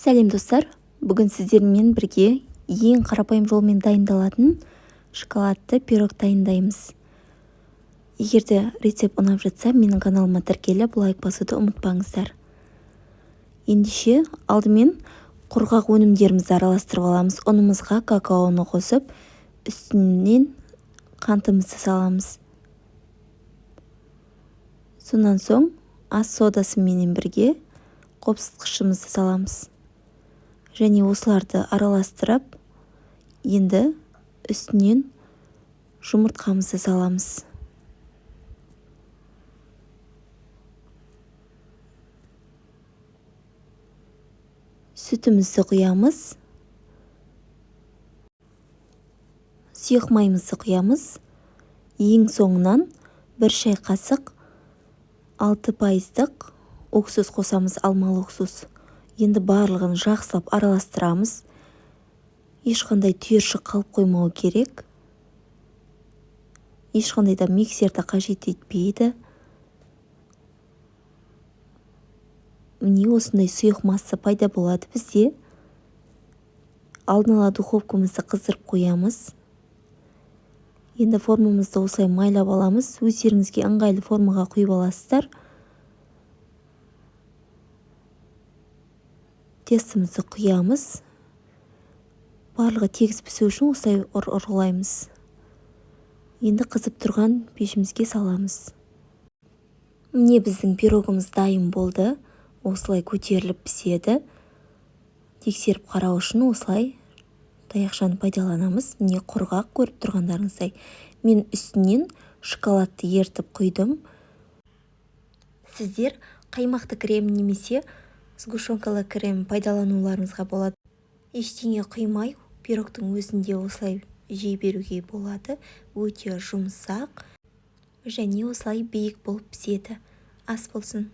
Сәлем достар, бүгін сіздермен бірге ең қарапайым жолмен дайындалатын шоколадты пирог дайындаймыз. Егерде рецепт ұнап жатса, менің каналыма тіркеліп лайк басуды ұмытпаңыздар. Ендеше алдымен құрғақ өнімдерімізді араластырып аламыз. Ұнымызға какаоны қосып, үстінен қантымызды саламыз. Сонан соң ас содасымен бірге қопсытқышымызды саламыз. Және осыларды араластырып, енді үстінен жұмыртқамызды саламыз. Сүтімізді құямыз. Сұйық майымызды құямыз. Ең соңынан 1 шай қасық 6% уксус қосамыз, алмалы уксус. Енді барлығын жақсылап араластырамыз. Ешқандай түйіршік қалып қоймау керек. Ешқандай да миксерді қажет етпейді. Міне осындай сұйық масса пайда болады бізде. Алдын ала духовкамызды қыздырып қоямыз. Енді формамызды осылай майлап аламыз. Өздеріңізге ыңғайлы формаға құйып аласыздар. Тестімізді құямыз. Барлығы тегіс пісу үшін осылай ұрғылаймыз. Енді қызып тұрған пешімізге саламыз. Міне біздің пирогымыз дайын болды. Осылай көтеріліп піседі. Тексеріп қарау үшін осылай таяқшаны пайдаланамыз. Міне құрғақ, көріп тұрғандарыңыздай. Мен үстінен шоколадты ертіп құйдым. Сіздер қаймақты крем немесе сгущенкалы крем пайдалануларыңызға болады. Ештеңе құймай, пирогтың өзінде осылай жей беруге болады. Өте жұмсақ және осылай биік болып піседі. Ас болсын.